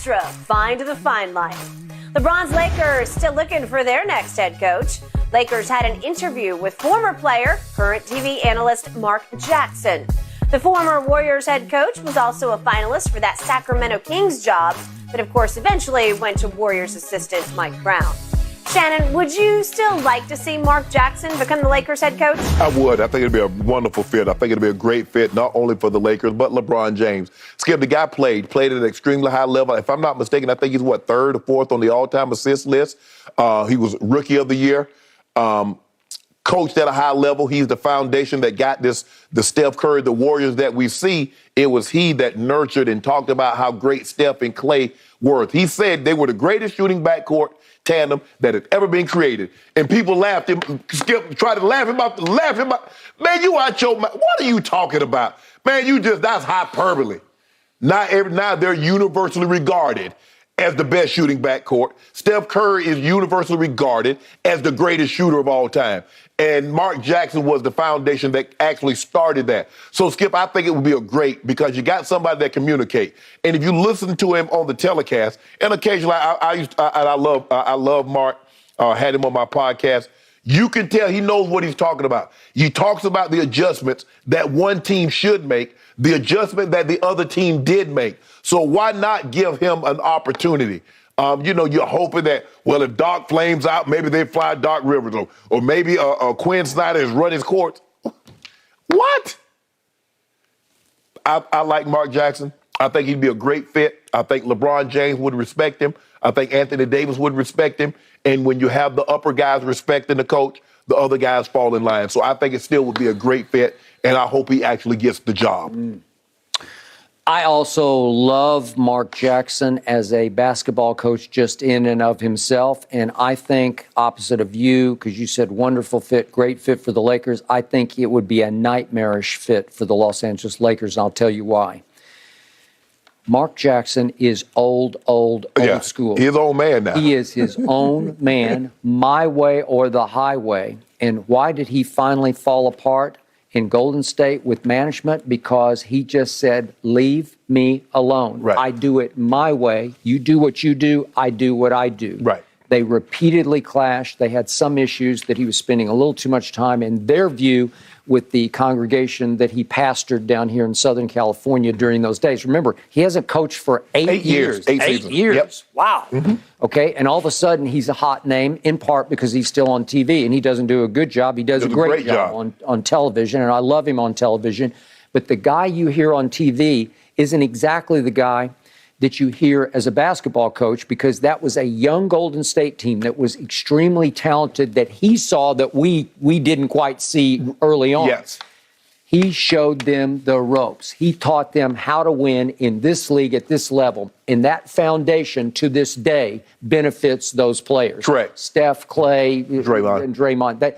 Extra, Find the Fine Line. LeBron's Lakers still looking for their next head coach. Lakers had an interview with former player, current TV analyst Mark Jackson. The former Warriors head coach was also a finalist for that Sacramento Kings job, but of course eventually went to Warriors assistant Mike Brown. Shannon, would you still like to see Mark Jackson become the Lakers head coach? I would. I think it'd be a wonderful fit. I think it'd be a great fit, not only for the Lakers, but LeBron James. Skip, the guy played at an extremely high level. If I'm not mistaken, I think he's, third or fourth on the all-time assist list. He was Rookie of the Year. Coached at a high level. He's the foundation that got the Steph Curry, the Warriors that we see. It was he that nurtured and talked about how great Steph and Clay were. He said they were the greatest shooting backcourt tandem that had ever been created. And people laughed him, Skip tried to laugh him out. Man, you out your mind. What are you talking about? Man, that's hyperbole. Now they're universally regarded as the best shooting backcourt. Steph Curry is universally regarded as the greatest shooter of all time. And Mark Jackson was the foundation that actually started that. So, Skip, I think it would be a great, because you got somebody that communicate. And if you listen to him on the telecast, and occasionally I love Mark, had him on my podcast, you can tell he knows what he's talking about. He talks about the adjustments that one team should make, the adjustment that the other team did make. So why not give him an opportunity? You're hoping that, if Doc flames out, maybe they fly Doc Rivers, or maybe Quinn Snyder has run his courts. What? I like Mark Jackson. I think he'd be a great fit. I think LeBron James would respect him. I think Anthony Davis would respect him. And when you have the upper guys respecting the coach, the other guys fall in line. So I think it still would be a great fit, and I hope he actually gets the job. I also love Mark Jackson as a basketball coach just in and of himself. And I think, opposite of you, because you said wonderful fit, great fit for the Lakers, I think it would be a nightmarish fit for the Los Angeles Lakers, and I'll tell you why. Mark Jackson is old school. He's an old man now. He is his own man, my way or the highway. And why did he finally fall apart in Golden State with management? Because he just said, leave me alone. Right. I do it my way. You do what you do. I do what I do. Right. They repeatedly clashed. They had some issues that he was spending a little too much time, in their view, with the congregation that he pastored down here in Southern California during those days. Remember, he hasn't coached for 8 years. 8 seasons. Years. Yep. Wow. Mm-hmm. Okay, and all of a sudden he's a hot name, in part because he's still on TV, and he doesn't do a good job. He does a great job on television, and I love him on television. But the guy you hear on TV isn't exactly the guy that you hear as a basketball coach, because that was a young Golden State team that was extremely talented that he saw that we didn't quite see early on. Yes. He showed them the ropes. He taught them how to win in this league at this level. And that foundation to this day benefits those players. Correct. Steph, Clay, and Draymond.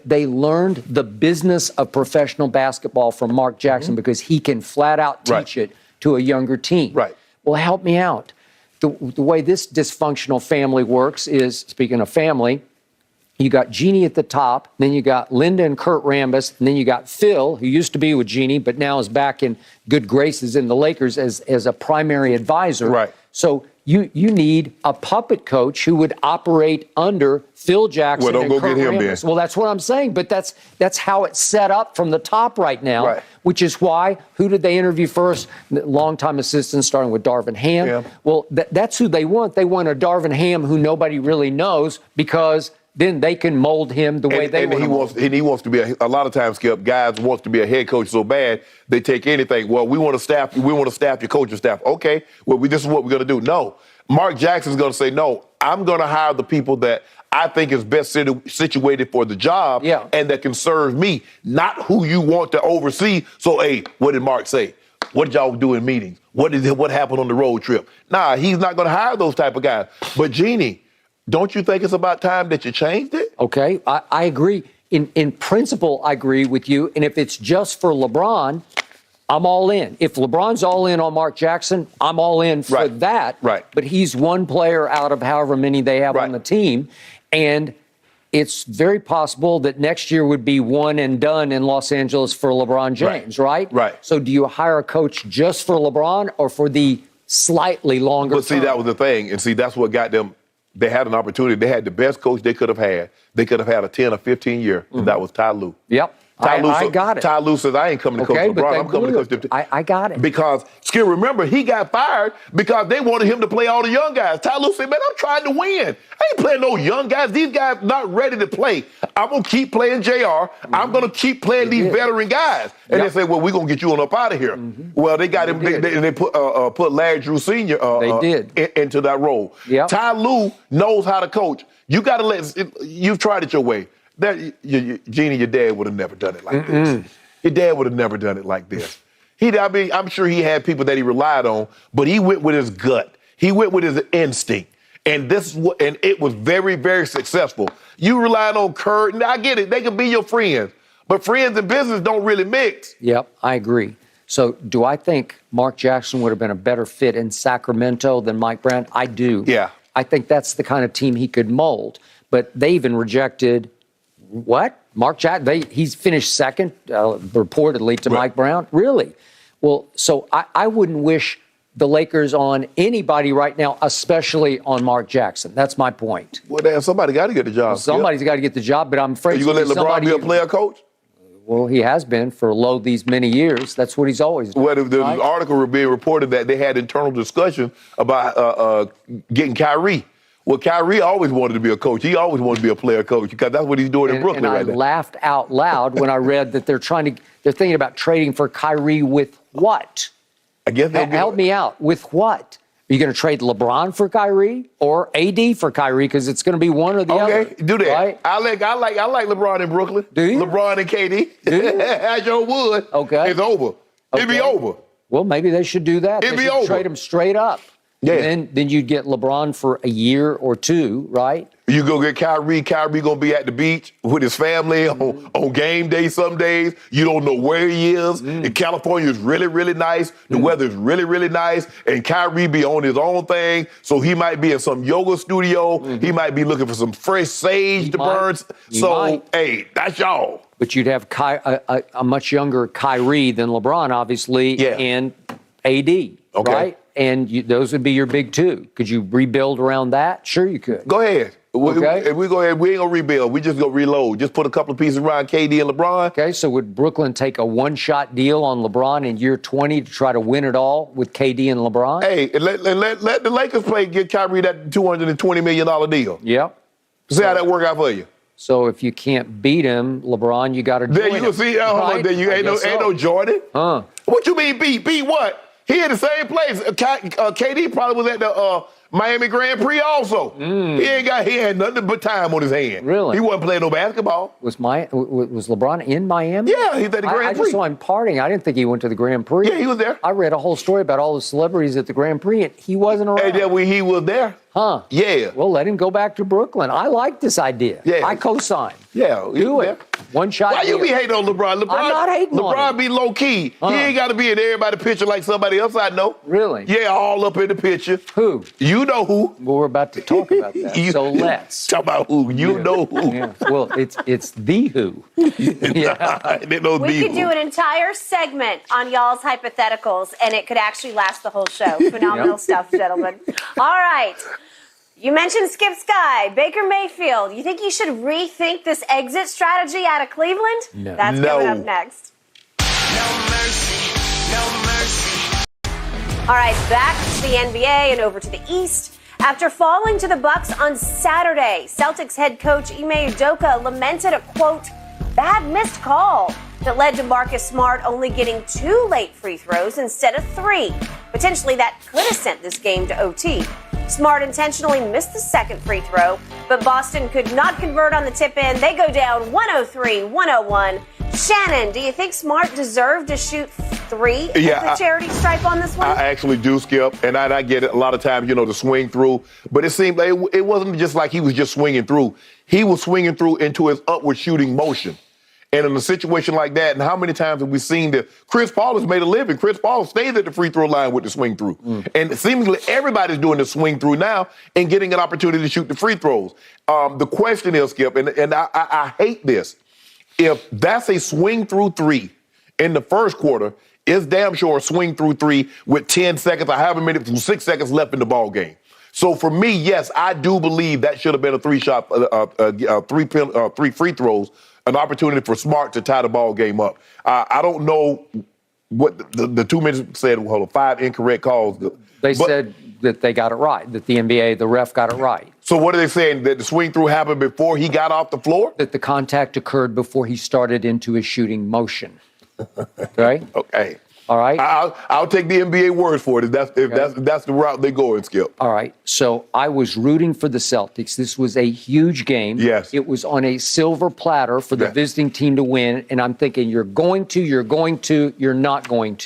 They learned the business of professional basketball from Mark Jackson, because he can flat out teach it to a younger team. Right. Well, help me out. The way this dysfunctional family works is, speaking of family, you got Jeannie at the top, then you got Linda and Kurt Rambis, and then you got Phil, who used to be with Jeannie, but now is back in good graces in the Lakers as a primary advisor. Right. So you need a puppet coach who would operate under Phil Jackson. Well, don't and go Kurt get him Rambis. then. Well, that's what I'm saying, but that's how it's set up from the top right now. Right. Which is why, who did they interview first? Longtime assistants, starting with Darvin Ham. Yeah. Well, that's who they want. They want a Darvin Ham who nobody really knows, because then they can mold him the way they want. And he wants to be a lot of times, Skip, guys wants to be a head coach so bad they take anything. Well, we want to staff your coaching staff. Okay, well, this is what we're going to do. No, Mark Jackson's going to say, no, I'm going to hire the people that I think is best situated for the job, and that can serve me, not who you want to oversee. So, hey, what did Mark say? What did y'all do in meetings? What happened on the road trip? Nah, he's not going to hire those type of guys. But, Jeannie, don't you think it's about time that you changed it? Okay, I agree. In principle, I agree with you. And if it's just for LeBron, I'm all in. If LeBron's all in on Mark Jackson, I'm all in for that. Right. But he's one player out of however many they have on the team. And it's very possible that next year would be one and done in Los Angeles for LeBron James, right? Right. So do you hire a coach just for LeBron, or for the slightly longer. But see, that was the thing. And see, that's what got them. They had an opportunity. They had the best coach they could have had. They could have had a 10 or 15 year, and that was Ty Lue. Yep. I got it. Ty Lue says, I ain't coming to coach LeBron. I'm coming to coach. I got it. Because, Skip, remember, he got fired because they wanted him to play all the young guys. Ty Lue said, man, I'm trying to win. I ain't playing no young guys. These guys not ready to play. I'm going to keep playing JR. I'm going to keep playing these veteran guys. And they said, well, we're going to get you on up out of here. Well, they got him. They put Larry Drew Sr. Into that role. Yep. Ty Lue knows how to coach. You got to you've tried it your way. Jeannie, your dad would have never done it like this. Your dad would have never done it like this. I'm sure he had people that he relied on, but he went with his gut. He went with his instinct. And it was very, very successful. You relied on Kurt, and I get it. They can be your friends. But friends and business don't really mix. Yep, I agree. So do I think Mark Jackson would have been a better fit in Sacramento than Mike Brown? I do. Yeah. I think that's the kind of team he could mold. But they even rejected what? Mark Jackson, he's finished second, reportedly, to Mike Brown? Really? Well, so I wouldn't wish the Lakers on anybody right now, especially on Mark Jackson. That's my point. Well, damn, somebody got to get the job. Well, somebody's got to get the job, but I'm afraid... Are you going to let LeBron be a player coach? Well, he has been for these many years. That's what he's always done. Well, the article being reported that they had internal discussion about getting Kyrie. Well, Kyrie always wanted to be a coach. He always wanted to be a player coach because that's what he's doing in Brooklyn right now. And I laughed out loud when I read that they're thinking about trading for Kyrie with what? I guess help me out. With what? Are you going to trade LeBron for Kyrie or AD for Kyrie? Because it's going to be one or the other. Okay, do that. Right? I like LeBron in Brooklyn. Do you? LeBron and KD. Do you? I sure would. Okay. It's over. Okay. It'd be over. Well, maybe they should do that. It'd They be should over. Trade him straight up. Yeah. And then you'd get LeBron for a year or two, right? You go get Kyrie. Kyrie going to be at the beach with his family on game day some days. You don't know where he is. And California is really, really nice. The weather is really, really nice. And Kyrie be on his own thing. So he might be in some yoga studio. He might be looking for some fresh sage to burn. So, hey, that's y'all. But you'd have a much younger Kyrie than LeBron, obviously, and AD, right? And those would be your big two. Could you rebuild around that? Sure, you could. Go ahead. Okay. We go ahead. We ain't gonna rebuild. We just gonna reload. Just put a couple of pieces around KD and LeBron. Okay. So would Brooklyn take a one-shot deal on LeBron in year 20 to try to win it all with KD and LeBron? Hey, let the Lakers get Kyrie that $220 million deal. Yep. See how that work out for you. So if you can't beat him, LeBron, you got to join There you him. go. See, Right? there you ain't no Jordan. What you mean beat what? He in the same place. KD probably was at the Miami Grand Prix also. He had nothing but time on his hand. Really? He wasn't playing no basketball. Was LeBron in Miami? Yeah, he's at the Grand Prix. I just saw him partying. I didn't think he went to the Grand Prix. Yeah, he was there. I read a whole story about all the celebrities at the Grand Prix, and he wasn't around. And then he was there. Huh. Yeah. Well, let him go back to Brooklyn. I like this idea. Yeah. I co-sign. Yeah. Do it. One shot. Why you be hating on LeBron? I'm not hating on LeBron him. be low key. He ain't got to be in everybody's picture like somebody else I know. Really? Yeah, all up in the picture. Who? You know who. Well, we're about to talk about that. So let's talk about who. You know who. Yeah. Well, it's the who. Yeah. We could do an entire segment on y'all's hypotheticals, and it could actually last the whole show. Phenomenal stuff, gentlemen. All right. You mentioned Skip Sky, Baker Mayfield. You think he should rethink this exit strategy out of Cleveland? No. That's coming up next. No mercy, no mercy. All right, back to the NBA and over to the East. After falling to the Bucks on Saturday, Celtics head coach Ime Udoka lamented a, quote, bad missed call that led to Marcus Smart only getting 2 late free throws instead of 3. Potentially that could have sent this game to OT. Smart intentionally missed the second free throw, but Boston could not convert on the tip-in. They go down 103-101. Shannon, do you think Smart deserved to shoot 3 at the charity stripe on this one? I actually do, Skip, and I get it a lot of times, the swing through. But it seemed like it wasn't just like he was just swinging through. He was swinging through into his upward shooting motion. And in a situation like that, and how many times have we seen that Chris Paul has made a living? Chris Paul stays at the free throw line with the swing through. And seemingly everybody's doing the swing through now and getting an opportunity to shoot the free throws. The question is, Skip, and I hate this. If that's a swing through 3 in the first quarter, It's damn sure a swing through three with 10 seconds, or however many, 6 seconds left in the ball game. So for me, yes, I do believe that should have been a three free throws, an opportunity for Smart to tie the ball game up. I don't know what the 2 minutes said. Hold on, 5 incorrect calls. They said that they got it right, that the NBA, the ref got it right. So what are they saying? That the swing through happened before he got off the floor? That the contact occurred before he started into his shooting motion. Okay? Okay. All right? I'll take the NBA word for it if that's the route they go and Skip. All right. So I was rooting for the Celtics. This was a huge game. Yes. It was on a silver platter for the visiting team to win. And I'm thinking, you're going to, you're not going to.